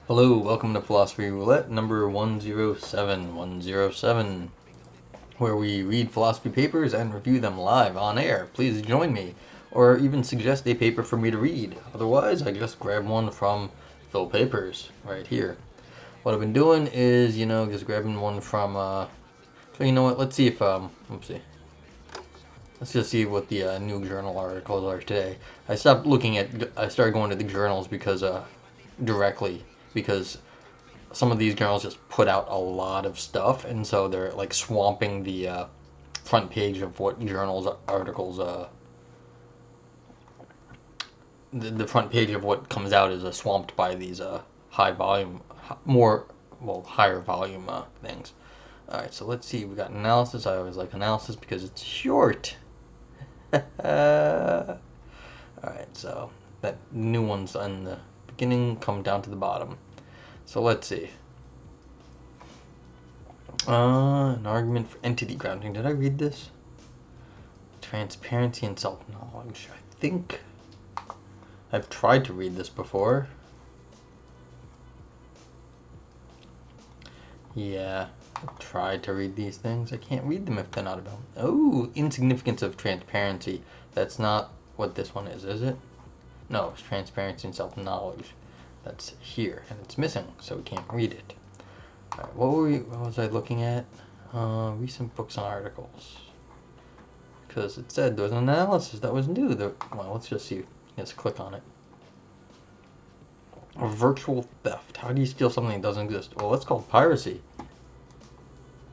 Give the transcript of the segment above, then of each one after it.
Hello, welcome to Philosophy Roulette number 107, where we read philosophy papers and review them live on air. Please join me, or even suggest a paper for me to read. Otherwise, I just grab one from Phil Papers right here. What I've been doing is, just grabbing one from, so you know what, let's see if, let's see. Let's just see what the new journal articles are today. I started going to the journals directly, because some of these journals just put out a lot of stuff, and so they're like swamping the front page of what journals articles. The front page of what comes out is swamped by these high volume, higher volume things. All right, so let's see. We got analysis. I always like analysis because it's short. All right, so that new ones in the beginning come down to the bottom. So let's see. An argument for entity grounding. Did I read this? Transparency and self-knowledge. I think I've tried to read this before. Yeah, I've tried to read these things. I can't read them if they're not about. Oh, insignificance of transparency. That's not what this one is it? No, it's transparency and self-knowledge. That's here, and it's missing, so we can't read it. All right, what was I looking at? Recent books and articles. Because it said there was an analysis that was new. Well, let's just see. Let's click on it. A virtual theft. How do you steal something that doesn't exist? Well, that's called piracy.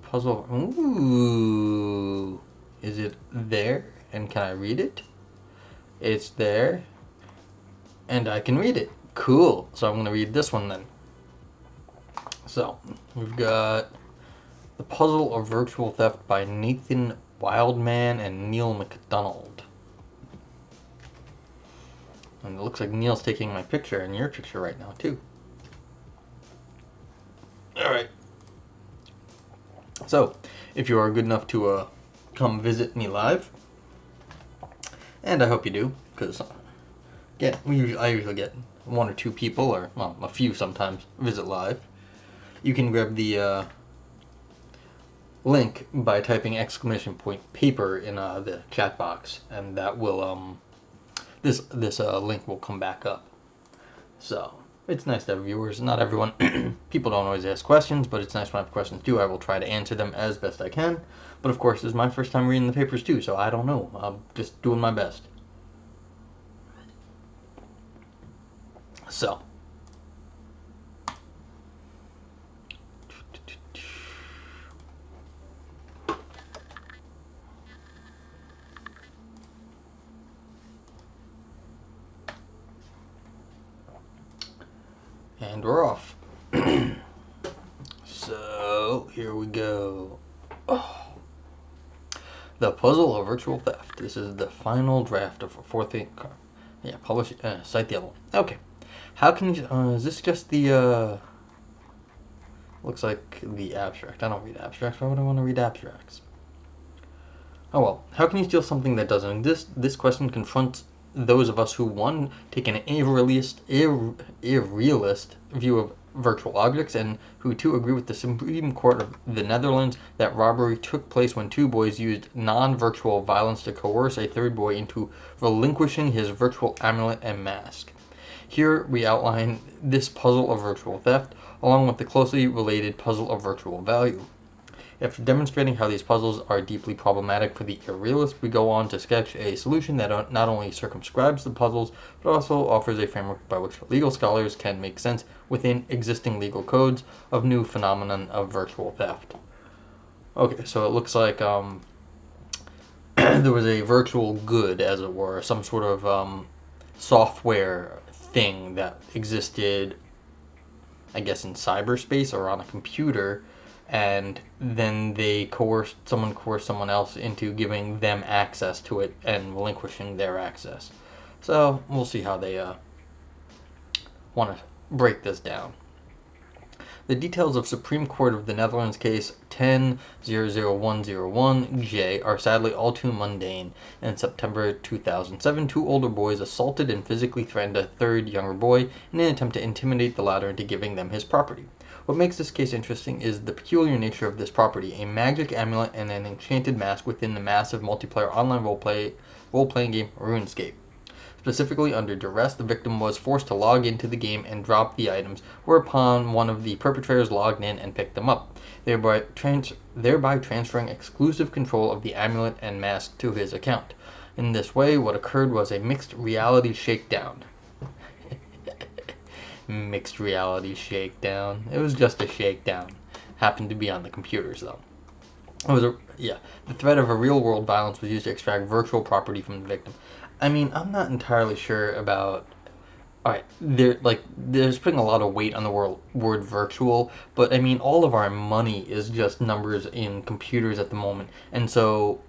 Puzzle. Ooh. Is it there? And can I read it? It's there. And I can read it. Cool. So I'm going to read this one then. So, we've got The Puzzle of Virtual Theft by Nathan Wildman and Neil McDonnell. And it looks like Neil's taking my picture and your picture right now, too. Alright. So, if you are good enough to come visit me live, and I hope you do, because I usually get one or two people, or well, a few sometimes, visit live. You can grab the link by typing !paper in the chat box, and that will this link will come back up. So it's nice to have viewers. Not everyone, people don't always ask questions, but it's nice when I have questions too. I will try to answer them as best I can. But of course, this is my first time reading the papers too, so I don't know. I'm just doing my best. So. And we're off. So, here we go. Oh. The Puzzle of Virtual Theft. This is the final draft of a fourth ink. Yeah, publish site level. Okay. How can you, is this just the, looks like the abstract. I don't read abstracts. Why would I want to read abstracts? Oh well. How can you steal something that doesn't exist? This question confronts those of us who, one, take an irrealist view of virtual objects, and who, two, agree with the Supreme Court of the Netherlands that robbery took place when two boys used non-virtual violence to coerce a third boy into relinquishing his virtual amulet and mask. Here we outline this puzzle of virtual theft, along with the closely related puzzle of virtual value. After demonstrating how these puzzles are deeply problematic for the irrealist, we go on to sketch a solution that not only circumscribes the puzzles, but also offers a framework by which legal scholars can make sense within existing legal codes of new phenomenon of virtual theft. Okay, so it looks like there was a virtual good, as it were, some sort of software thing that existed, I guess, in cyberspace or on a computer, and then someone coerced someone else into giving them access to it and relinquishing their access. So we'll see how they want to break this down. The details of Supreme Court of the Netherlands case 10-00101J are sadly all too mundane. In September 2007, two older boys assaulted and physically threatened a third younger boy in an attempt to intimidate the latter into giving them his property. What makes this case interesting is the peculiar nature of this property, a magic amulet and an enchanted mask within the massive multiplayer online role-playing game RuneScape. Specifically, under duress, the victim was forced to log into the game and drop the items, whereupon one of the perpetrators logged in and picked them up, thereby transferring exclusive control of the amulet and mask to his account. In this way, what occurred was a mixed reality shakedown. Mixed reality shakedown. It was just a shakedown. Happened to be on the computers, though. The threat of a real-world violence was used to extract virtual property from the victim. I mean, I'm not entirely sure about. All right, there's putting a lot of weight on the word virtual, but I mean, all of our money is just numbers in computers at the moment, and so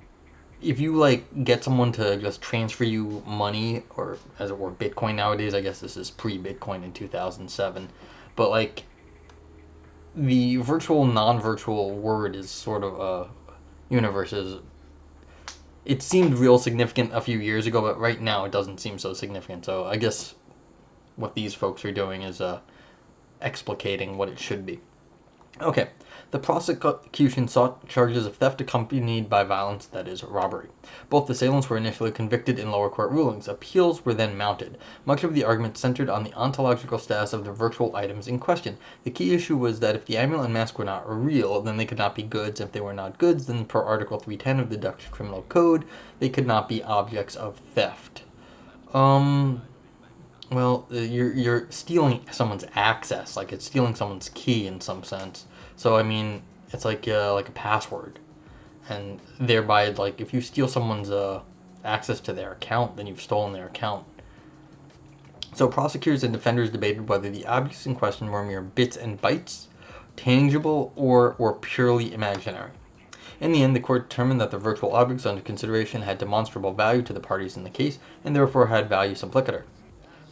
if you get someone to just transfer you money, or as it were Bitcoin nowadays, I guess this is pre-Bitcoin in 2007, but the virtual non-virtual word is sort of universe is. It seemed real significant a few years ago, but right now it doesn't seem so significant. So I guess what these folks are doing is explicating what it should be. Okay, the prosecution sought charges of theft accompanied by violence, that is, robbery. Both assailants were initially convicted in lower court rulings. Appeals were then mounted. Much of the argument centered on the ontological status of the virtual items in question. The key issue was that if the amulet and mask were not real, then they could not be goods. If they were not goods, then per Article 310 of the Dutch Criminal Code, they could not be objects of theft. Well, you're stealing someone's access, it's stealing someone's key in some sense. So I mean, it's like a password, and thereby, if you steal someone's access to their account, then you've stolen their account. So prosecutors and defenders debated whether the objects in question were mere bits and bytes, tangible, or purely imaginary. In the end, the court determined that the virtual objects under consideration had demonstrable value to the parties in the case, and therefore had value supplicator.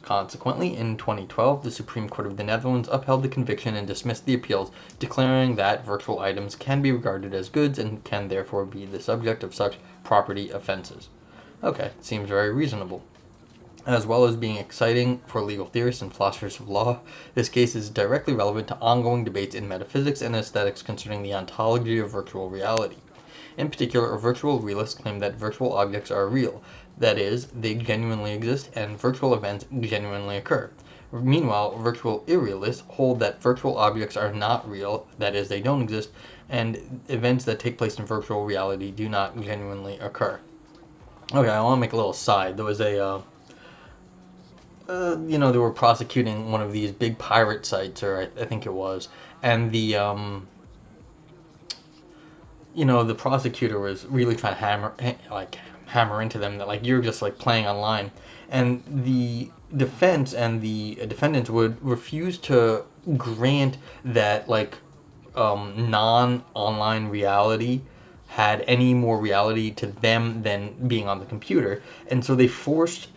Consequently, in 2012, the Supreme Court of the Netherlands upheld the conviction and dismissed the appeals, declaring that virtual items can be regarded as goods and can therefore be the subject of such property offenses. Okay, seems very reasonable. As well as being exciting for legal theorists and philosophers of law, this case is directly relevant to ongoing debates in metaphysics and aesthetics concerning the ontology of virtual reality. In particular, virtual realists claim that virtual objects are real, that is, they genuinely exist, and virtual events genuinely occur. Meanwhile, virtual irrealists hold that virtual objects are not real, that is, they don't exist, and events that take place in virtual reality do not genuinely occur. Okay, I want to make a little aside. There was a, they were prosecuting one of these big pirate sites, or I think it was, and the prosecutor was really trying to hammer into them that you're just playing online, and the defense and the defendants would refuse to grant that non-online reality had any more reality to them than being on the computer, and so they forced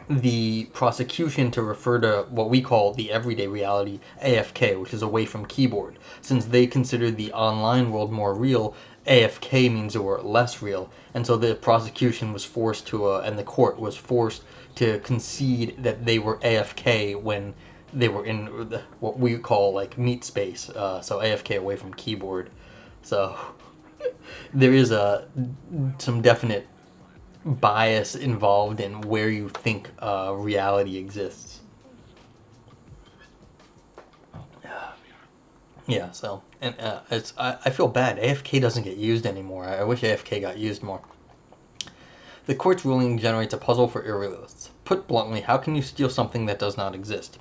the prosecution to refer to what we call the everyday reality, AFK, which is away from keyboard. Since they considered the online world more real, AFK means they were less real. And so the prosecution was forced to, and the court was forced to concede that they were AFK when they were in what we call meat space. So AFK away from keyboard. So there is some definite bias involved in where you think reality exists. Yeah, so, and I feel bad. AFK doesn't get used anymore. I wish AFK got used more. The court's ruling generates a puzzle for irrealists. Put bluntly, how can you steal something that does not exist?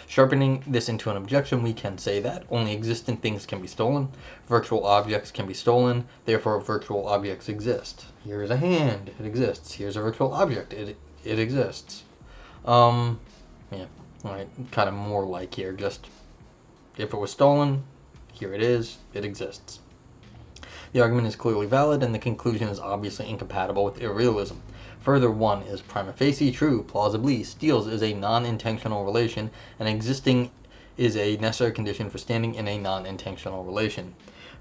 Sharpening this into an objection, we can say that only existent things can be stolen, virtual objects can be stolen, therefore virtual objects exist. Here's a hand, it exists. Here's a virtual object, it exists. Yeah, right, kind of more like here, just if it was stolen, here it is, it exists. The argument is clearly valid, and the conclusion is obviously incompatible with irrealism. Further, one is prima facie true, plausibly. Steals is a non-intentional relation, and existing is a necessary condition for standing in a non-intentional relation.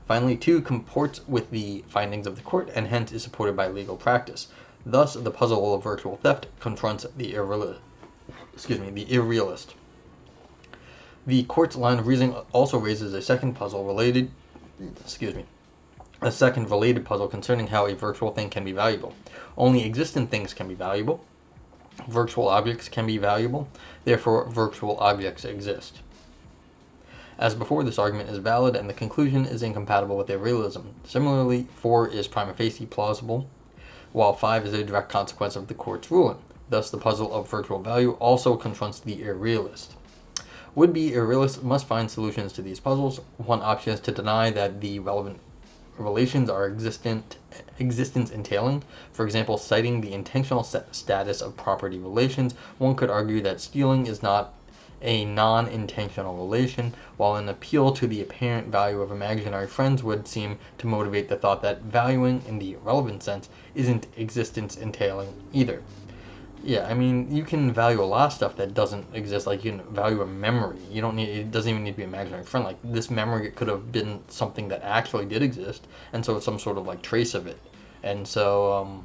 Finally, 2 comports with the findings of the court and hence is supported by legal practice. Thus, the puzzle of virtual theft confronts the irrealist. The court's line of reasoning also raises a second related puzzle concerning how a virtual thing can be valuable. Only existent things can be valuable. Virtual objects can be valuable. Therefore, virtual objects exist. As before, this argument is valid and the conclusion is incompatible with irrealism. Similarly, 4 is prima facie plausible, while 5 is a direct consequence of the court's ruling. Thus, the puzzle of virtual value also confronts the irrealist. Would-be irrealists must find solutions to these puzzles. One option is to deny that the relevant relations are existence entailing. For example, citing the intentional status of property relations, one could argue that stealing is not a non-intentional relation, while an appeal to the apparent value of imaginary friends would seem to motivate the thought that valuing, in the relevant sense, isn't existence entailing either. Yeah, I mean, you can value a lot of stuff that doesn't exist. Like, you can value a memory. It doesn't even need to be an imaginary friend. Like, this memory could have been something that actually did exist, and so it's some sort of, like, trace of it. And so,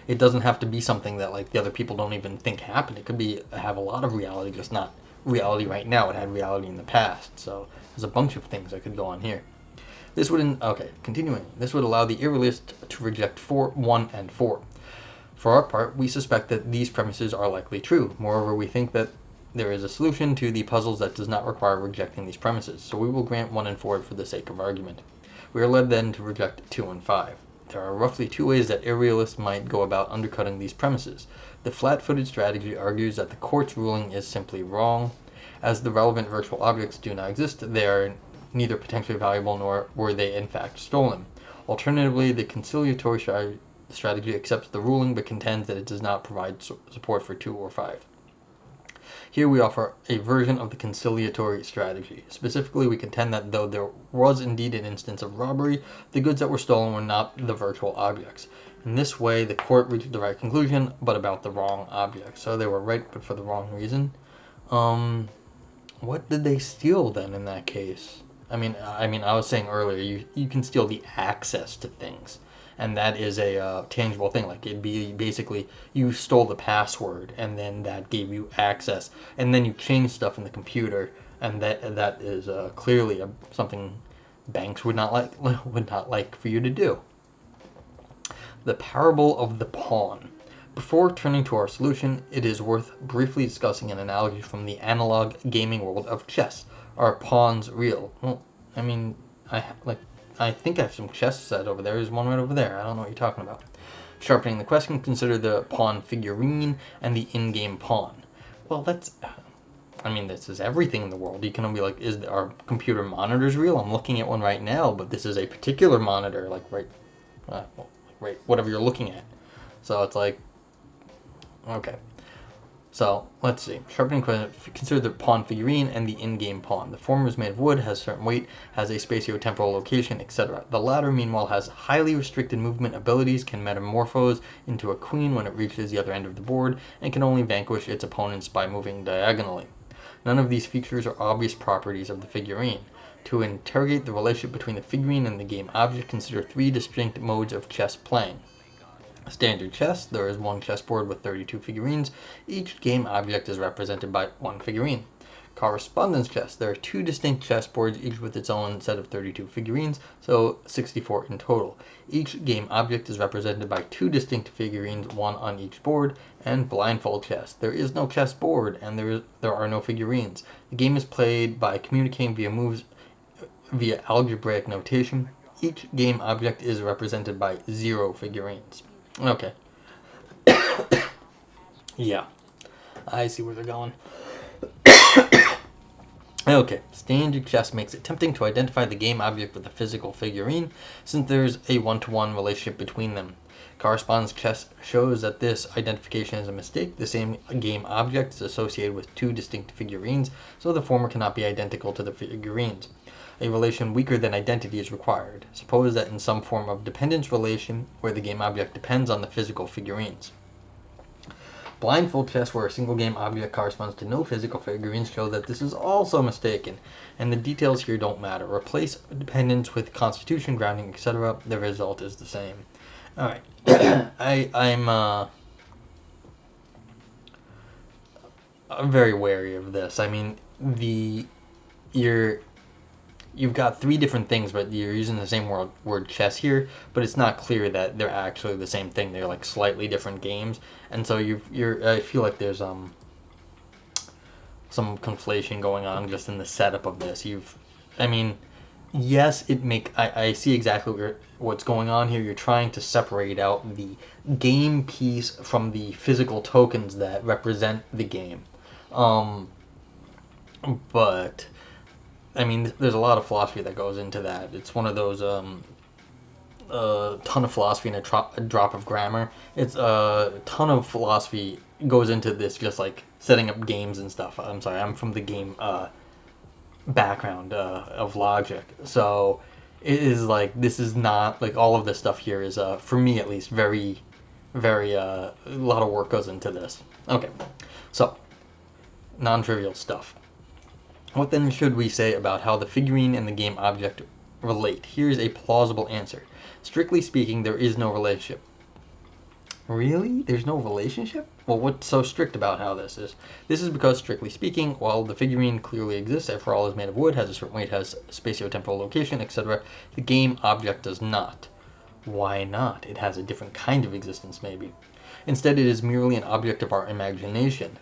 it doesn't have to be something that, like, the other people don't even think happened. It could have a lot of reality, just not reality right now. It had reality in the past. So, there's a bunch of things that could go on here. Continuing. This would allow the irrealist to reject 4, 1, and 4. For our part, we suspect that these premises are likely true. Moreover, we think that there is a solution to the puzzles that does not require rejecting these premises, so we will grant 1 and 4 for the sake of argument. We are led then to reject 2 and 5. There are roughly 2 ways that irrealists might go about undercutting these premises. The flat-footed strategy argues that the court's ruling is simply wrong. As the relevant virtual objects do not exist, they are neither potentially valuable nor were they in fact stolen. Alternatively, the conciliatory strategy accepts the ruling but contends that it does not provide support for 2 or 5. Here we offer a version of the conciliatory strategy. Specifically, we contend that though there was indeed an instance of robbery, the goods that were stolen were not the virtual objects. In this way, the court reached the right conclusion, but about the wrong object. So they were right, but for the wrong reason. What did they steal then in that case? I mean, I was saying earlier, you can steal the access to things. And that is a tangible thing. Like, it'd be basically you stole the password, and then that gave you access, and then you changed stuff in the computer, and that is clearly something banks would not like for you to do. The parable of the pawn. Before turning to our solution, it is worth briefly discussing an analogy from the analog gaming world of chess. Are pawns real? Well, I mean, I think I have some chess set over there. There's one right over there. I don't know what you're talking about. Sharpening the question, consider the pawn figurine and the in-game pawn. Well, this is everything in the world. You can be like, are computer monitors real? I'm looking at one right now, but this is a particular monitor, right, whatever you're looking at. So it's like, okay. So, let's see. Sharpening question, consider the pawn figurine and the in-game pawn. The former is made of wood, has a certain weight, has a spatio-temporal location, etc. The latter, meanwhile, has highly restricted movement abilities, can metamorphose into a queen when it reaches the other end of the board, and can only vanquish its opponents by moving diagonally. None of these features are obvious properties of the figurine. To interrogate the relationship between the figurine and the game object, consider 3 distinct modes of chess playing. Standard chess, there is one chessboard with 32 figurines. Each game object is represented by 1 figurine. Correspondence chess, there are 2 distinct chessboards, each with its own set of 32 figurines, so 64 in total. Each game object is represented by 2 distinct figurines, 1 on each board. And blindfold chess, there is no chessboard and there are no figurines. The game is played by communicating via moves via algebraic notation. Each game object is represented by 0 figurines. Okay. Yeah. I see where they're going. Okay. Standard chess makes it tempting to identify the game object with a physical figurine, since there's a one-to-one relationship between them. Correspondence chess shows that this identification is a mistake. The same game object is associated with 2 distinct figurines, so the former cannot be identical to the figurines. A relation weaker than identity is required. Suppose that in some form of dependence relation, where the game object depends on the physical figurines. Blindfold chess, where a single game object corresponds to no physical figurines, show that this is also mistaken, and the details here don't matter. Replace dependence with constitution, grounding, etc. The result is the same. All right, I'm very wary of this. I mean, you've got three different things, but you're using the same word chess here, but it's not clear that they're actually the same thing. They're like slightly different games, and so I feel like there's some conflation going on just in the setup of this. Yes, I see exactly what's going on here. You're trying to separate out the game piece from the physical tokens that represent the game. But I mean, there's a lot of philosophy that goes into that. It's one of those a ton of philosophy and a drop of grammar. It's a ton of philosophy goes into this, just like setting up games and stuff. I'm sorry, I'm from the game background of logic, so it is like, this is not like, all of this stuff here is for me at least very a lot of work goes into this. Okay, so non-trivial stuff. What then should we say about how the figurine and the game object relate? Here's a plausible answer. Strictly speaking, there is no relationship. Really? There's no relationship? Well, what's so strict about how this is? This is because, strictly speaking, while the figurine clearly exists, after all is made of wood, has a certain weight, has spatiotemporal location, etc., the game object does not. Why not? It has a different kind of existence, maybe. Instead, it is merely an object of our imagination.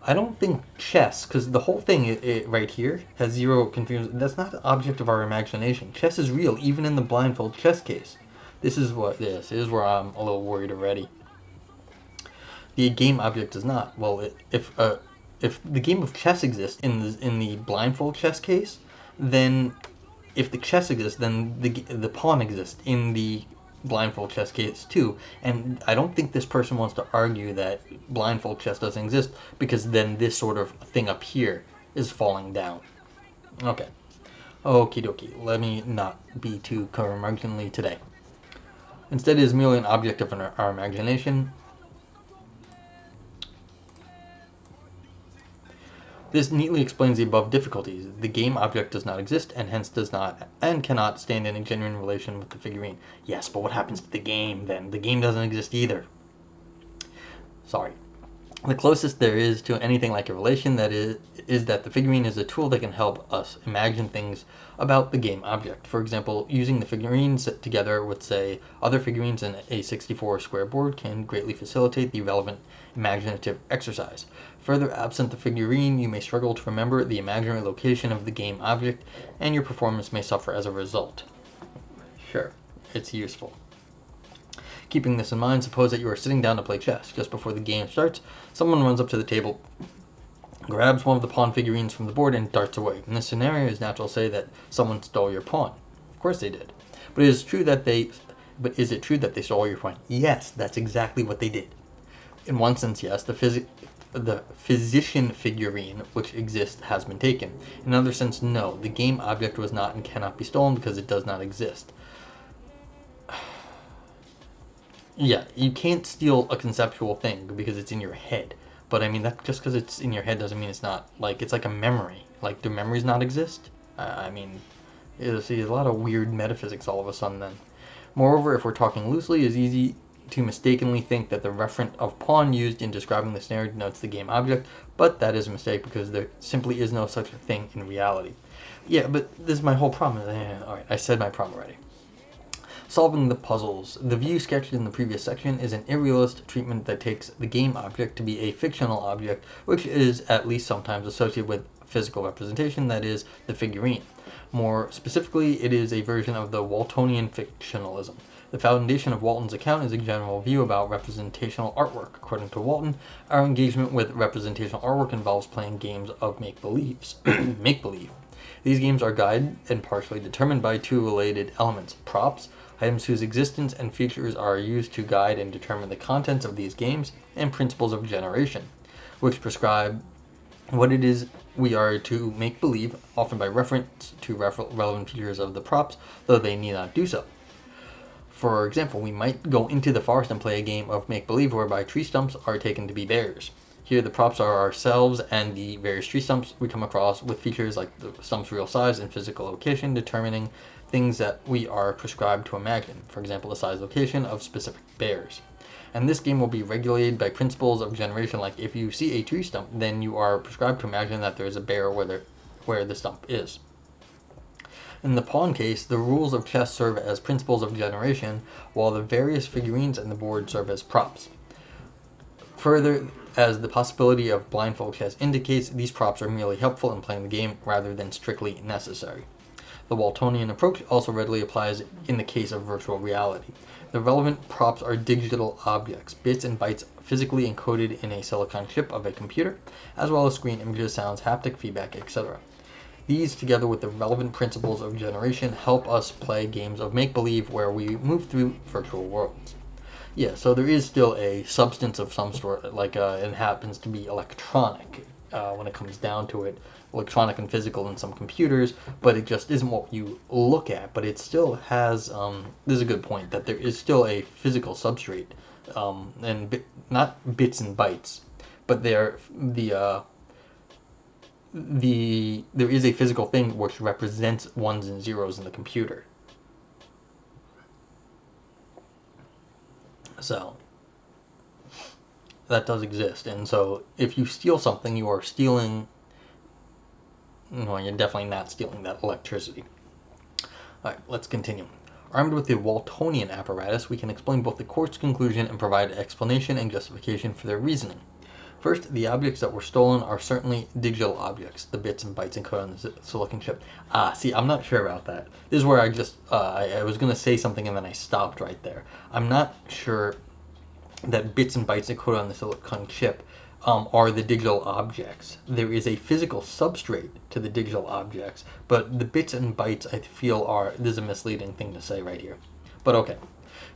I don't think chess, because the whole thing right here has zero confusion. That's not an object of our imagination. Chess is real, even in the blindfold chess case. This is where I'm a little worried already. The game object does not. Well, if the game of chess exists in the blindfold chess case, then if the chess exists, then the pawn exists in the blindfold chess case too. And I don't think this person wants to argue that blindfold chess doesn't exist, because then this sort of thing up here is falling down. Okay. Okie dokie. Let me not be too curmudgeonly today. Instead, it is merely an object of our imagination. This neatly explains the above difficulties. The game object does not exist, and hence does not and cannot stand in a genuine relation with the figurine. Yes, but what happens to the game then? The game doesn't exist either. Sorry. The closest there is to anything like a relation that is that the figurine is a tool that can help us imagine things about the game object. For example, using the figurines together with, say, other figurines in a 64 square board can greatly facilitate the relevant imaginative exercise. Further, absent the figurine, you may struggle to remember the imaginary location of the game object, and your performance may suffer as a result. Sure, it's useful. Keeping this in mind, suppose that you are sitting down to play chess. Just before the game starts, someone runs up to the table, grabs one of the pawn figurines from the board, and darts away. In this scenario, it is natural to say that someone stole your pawn. Of course they did. But is it true that they stole your pawn? Yes, that's exactly what they did. In one sense, yes, the physician figurine which exists has been taken. In another sense, no. The game object was not and cannot be stolen because it does not exist. Yeah, you can't steal a conceptual thing because it's in your head. But I mean, that just because it's in your head doesn't mean it's not, like, it's like a memory. Like, do memories not exist? I mean, see, a lot of weird metaphysics all of a sudden then. Moreover, if we're talking loosely, it's easy to mistakenly think that the referent of pawn used in describing the scenario denotes the game object, but that is a mistake because there simply is no such thing in reality. Yeah, but this is my whole problem. Alright, I said my problem already. Solving the puzzles. The view sketched in the previous section is an irrealist treatment that takes the game object to be a fictional object, which is at least sometimes associated with physical representation, that is, the figurine. More specifically, it is a version of the Waltonian fictionalism. The foundation of Walton's account is a general view about representational artwork. According to Walton, our engagement with representational artwork involves playing games of make-believe. These games are guided and partially determined by two related elements: props, items whose existence and features are used to guide and determine the contents of these games, and principles of generation, which prescribe what it is we are to make believe, often by reference to relevant features of the props, though they need not do so. For example, we might go into the forest and play a game of make-believe whereby tree stumps are taken to be bears. Here the props are ourselves and the various tree stumps we come across, with features like the stump's real size and physical location determining things that we are prescribed to imagine, for example the size location of specific bears. And this game will be regulated by principles of generation, like if you see a tree stump, then you are prescribed to imagine that there is a bear where the stump is. In the pawn case, the rules of chess serve as principles of generation, while the various figurines on the board serve as props. Further, as the possibility of blindfold chess indicates, these props are merely helpful in playing the game rather than strictly necessary. The Waltonian approach also readily applies in the case of virtual reality. The relevant props are digital objects, bits and bytes physically encoded in a silicon chip of a computer, as well as screen images, sounds, haptic feedback, etc. These, together with the relevant principles of generation, help us play games of make-believe where we move through virtual worlds. Yeah, so there is still a substance of some sort, like it happens to be electronic when it comes down to it, electronic and physical in some computers, but it just isn't what you look at. But it still has, this is a good point, that there is still a physical substrate, and not bits and bytes, but there is a physical thing which represents ones and zeros in the computer. So that does exist, and so if you steal something, you are stealing. No, you're definitely not stealing that electricity. All right, let's continue. Armed with the Waltonian apparatus, we can explain both the court's conclusion and provide explanation and justification for their reasoning. First, the objects that were stolen are certainly digital objects, the bits and bytes encoded on the silicon chip. See, I'm not sure about that. This is where I just, I was going to say something and then I stopped right there. I'm not sure that bits and bytes encoded on the silicon chip are the digital objects. There is a physical substrate to the digital objects, but the bits and bytes, I feel, this is a misleading thing to say right here. But okay.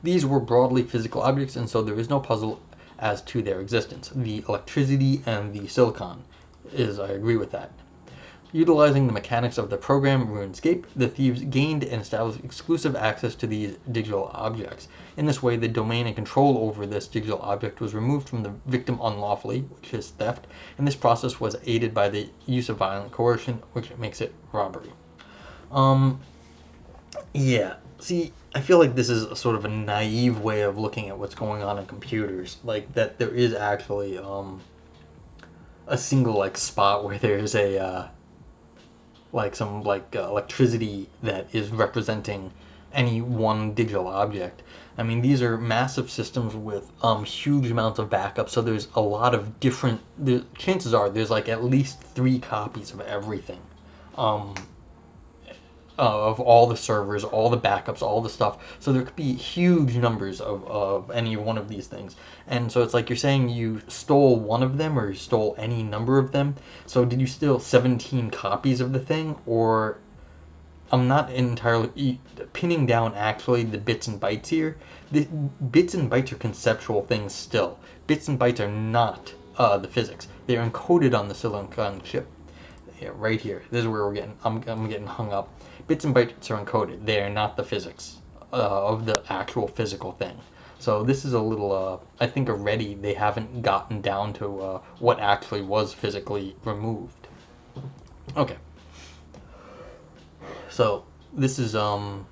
These were broadly physical objects, and so there is no puzzle as to their existence. The electricity and the silicon I agree with that. Utilizing the mechanics of the program RuneScape, the thieves gained and established exclusive access to these digital objects. In this way, the domain and control over this digital object was removed from the victim unlawfully, which is theft, and this process was aided by the use of violent coercion, which makes it robbery. Yeah, see, I feel like this is a sort of a naive way of looking at what's going on in computers. Like, that there is actually a single, like, spot where there's a, some electricity that is representing any one digital object. I mean, these are massive systems with huge amounts of backup, so there's a lot of different... chances are there's, like, at least 3 copies of everything. Of all the servers, all the backups, all the stuff. So there could be huge numbers of any one of these things. And so it's like you're saying you stole one of them, or you stole any number of them. So did you steal 17 copies of the thing? Or I'm not entirely pinning down actually the bits and bytes here. The bits and bytes are conceptual things still. Bits and bytes are not the physics. They're encoded on the silicon chip. Yeah, right here. This is where I'm getting hung up. Bits and bytes are encoded. They are not the physics of the actual physical thing. So this is a little, I think already they haven't gotten down to what actually was physically removed. Okay. So this is and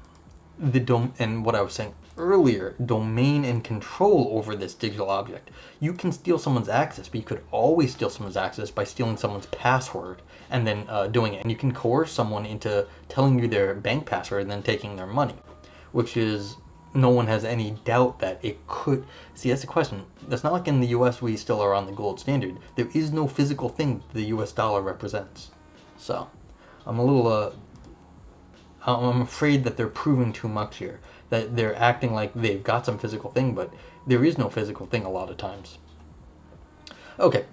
what I was saying earlier, domain and control over this digital object. You can steal someone's access, but you could always steal someone's access by stealing someone's password and then doing it. And you can coerce someone into telling you their bank password and then taking their money, which is, no one has any doubt that it could. See, that's the question. That's not like in the US we still are on the gold standard. There is no physical thing the US dollar represents. So I'm a little I'm afraid that they're proving too much here. That they're acting like they've got some physical thing, but there is no physical thing a lot of times. Okay,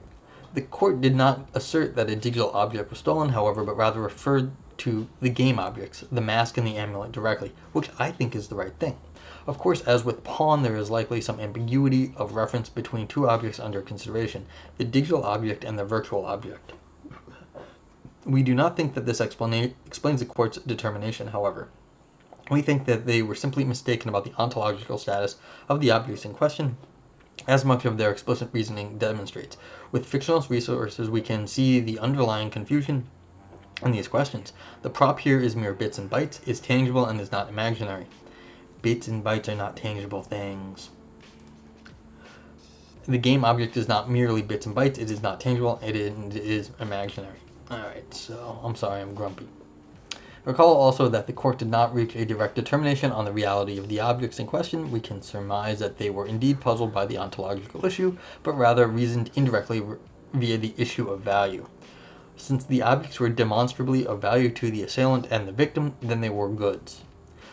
the court did not assert that a digital object was stolen, however, but rather referred to the game objects, the mask and the amulet directly, which I think is the right thing. Of course, as with pawn, there is likely some ambiguity of reference between 2 objects under consideration, the digital object and the virtual object. We do not think that this explains the court's determination, however. We think that they were simply mistaken about the ontological status of the objects in question, as much of their explicit reasoning demonstrates. With fictional resources, we can see the underlying confusion in these questions. The prop here is mere bits and bytes, is tangible, and is not imaginary. Bits and bytes are not tangible things. The game object is not merely bits and bytes, it is not tangible, it is imaginary. Alright, so I'm sorry, I'm grumpy. Recall also that the court did not reach a direct determination on the reality of the objects in question. We can surmise that they were indeed puzzled by the ontological issue, but rather reasoned indirectly via the issue of value. Since the objects were demonstrably of value to the assailant and the victim, then they were goods.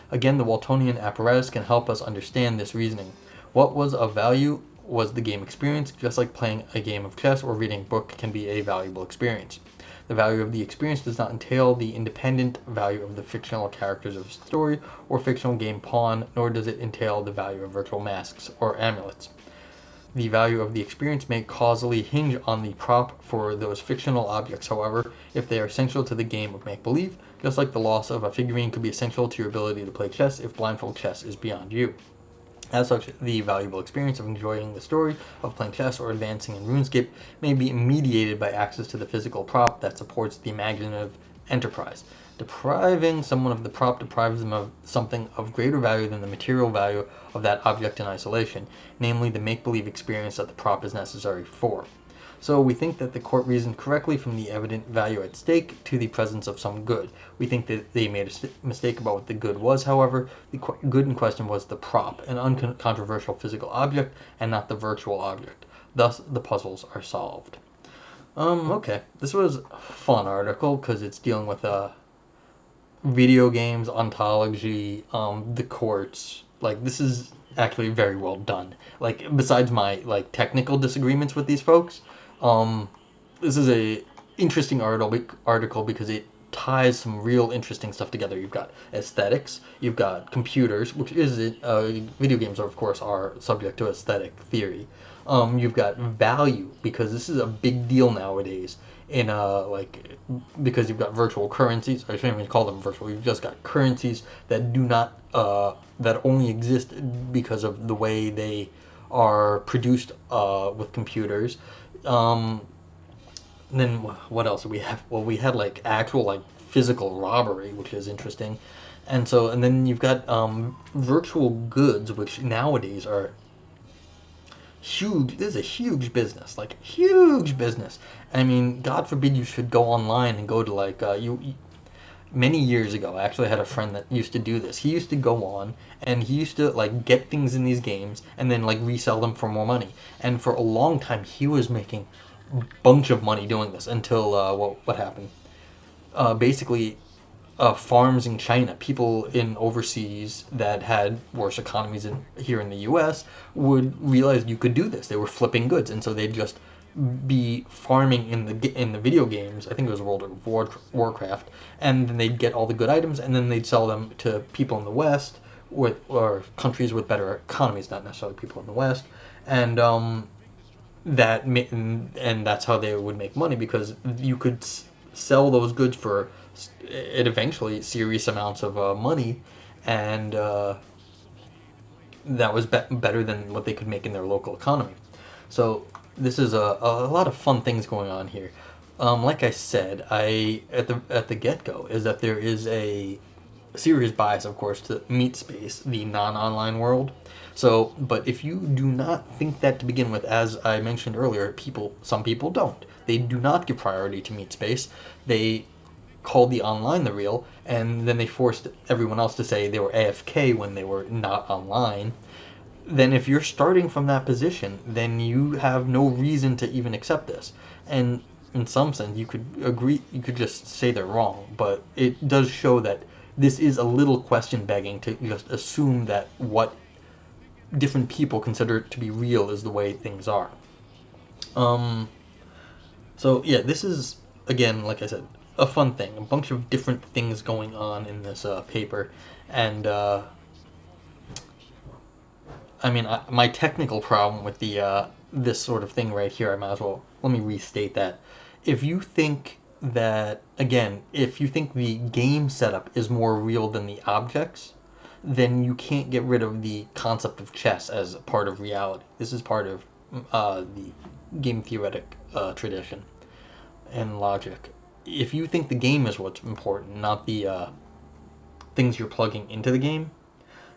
Again, the Waltonian apparatus can help us understand this reasoning. What was of value was the game experience, just like playing a game of chess or reading a book can be a valuable experience. The value of the experience does not entail the independent value of the fictional characters of a story or fictional game pawn, nor does it entail the value of virtual masks or amulets. The value of the experience may causally hinge on the prop for those fictional objects, however, if they are essential to the game of make-believe, just like the loss of a figurine could be essential to your ability to play chess if blindfold chess is beyond you. As such, the valuable experience of enjoying the story of playing chess or advancing in RuneScape may be mediated by access to the physical prop that supports the imaginative enterprise. Depriving someone of the prop deprives them of something of greater value than the material value of that object in isolation, namely the make-believe experience that the prop is necessary for. So we think that the court reasoned correctly from the evident value at stake to the presence of some good. We think that they made a mistake about what the good was, however. The good in question was the prop, an uncontroversial physical object, and not the virtual object. Thus, the puzzles are solved. Okay. This was a fun article because it's dealing with video games, ontology, the courts. Like, this is actually very well done. Like, besides my, technical disagreements with these folks, this is a interesting article because it ties some real interesting stuff together. You've got aesthetics, you've got computers, which is video games, of course, are subject to aesthetic theory. You've got value, because this is a big deal nowadays in because you've got virtual currencies. I shouldn't even call them virtual. You've just got currencies that do not that only exist because of the way they are produced with computers. Then what else do we have? Well, we had actual physical robbery, which is interesting, and then you've got virtual goods, which nowadays are huge. This is a huge business, huge business. I mean, God forbid you should go online and go to many years ago, I actually had a friend that used to do this. He used to go on and he used to get things in these games and then resell them for more money. And for a long time he was making a bunch of money doing this until what happened? Basically, farms in China, people in overseas that had worse economies here in the U.S. would realize you could do this. They were flipping goods, and so they'd just be farming in the video games. I think it was World of Warcraft, and then they'd get all the good items, and then they'd sell them to people in the West or countries with better economies, not necessarily people in the West, and that's how they would make money, because you could sell those goods for eventually serious amounts of money, and that was better than what they could make in their local economy. So this is a lot of fun things going on here. Like I said, at the get-go is that there is a serious bias, of course, to meat space, the non-online world. So, but if you do not think that to begin with, as I mentioned earlier, some people don't. They do not give priority to meat space. They call the online the real, and then they forced everyone else to say they were AFK when they were not online. Then if you're starting from that position, then you have no reason to even accept this. And in some sense, you could just say they're wrong, but it does show that this is a little question begging to just assume that what different people consider to be real is the way things are. So yeah, this is, again, like I said, a fun thing. A bunch of different things going on in this paper, and I mean, my technical problem with this sort of thing right here, I might as well, let me restate that. If you think that, again, if you think the game setup is more real than the objects, then you can't get rid of the concept of chess as part of reality. This is part of the game theoretic tradition and logic. If you think the game is what's important, not the things you're plugging into the game,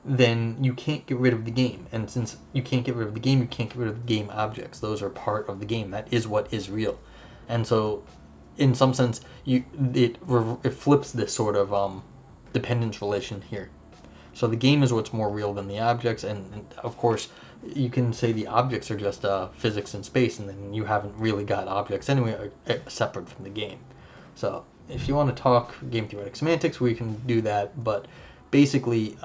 then you can't get rid of the game. And since you can't get rid of the game, you can't get rid of the game objects. Those are part of the game. That is what is real. And so, in some sense, it flips this sort of dependence relation here. So the game is what's more real than the objects, and of course, you can say the objects are just physics in space, and then you haven't really got objects anyway separate from the game. So if you want to talk game theoretic semantics, we can do that, but basically,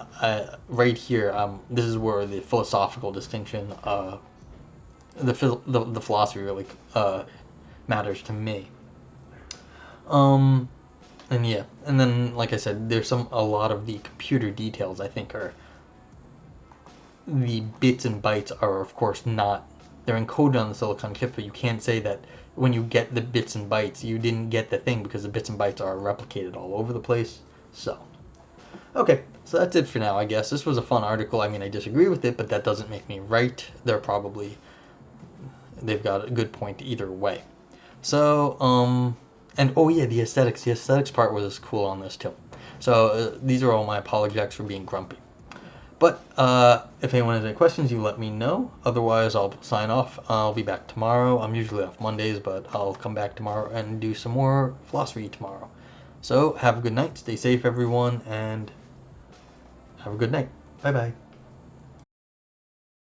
right here, this is where the philosophical distinction, the philosophy really matters to me. And yeah, and then like I said, there's a lot of the computer details I think are the bits and bytes are of course not, they're encoded on the silicon chip, but you can't say that when you get the bits and bytes you didn't get the thing, because the bits and bytes are replicated all over the place. So okay, so that's it for now, I guess. This was a fun article. I mean, I disagree with it, but that doesn't make me right. They've got a good point either way. So and oh yeah, the aesthetics part was cool on this too. So these are all my apologetics for being grumpy. But if anyone has any questions, you let me know. Otherwise, I'll sign off. I'll be back tomorrow. I'm usually off Mondays, but I'll come back tomorrow and do some more philosophy tomorrow. So have a good night. Stay safe, everyone, and have a good night. Bye-bye.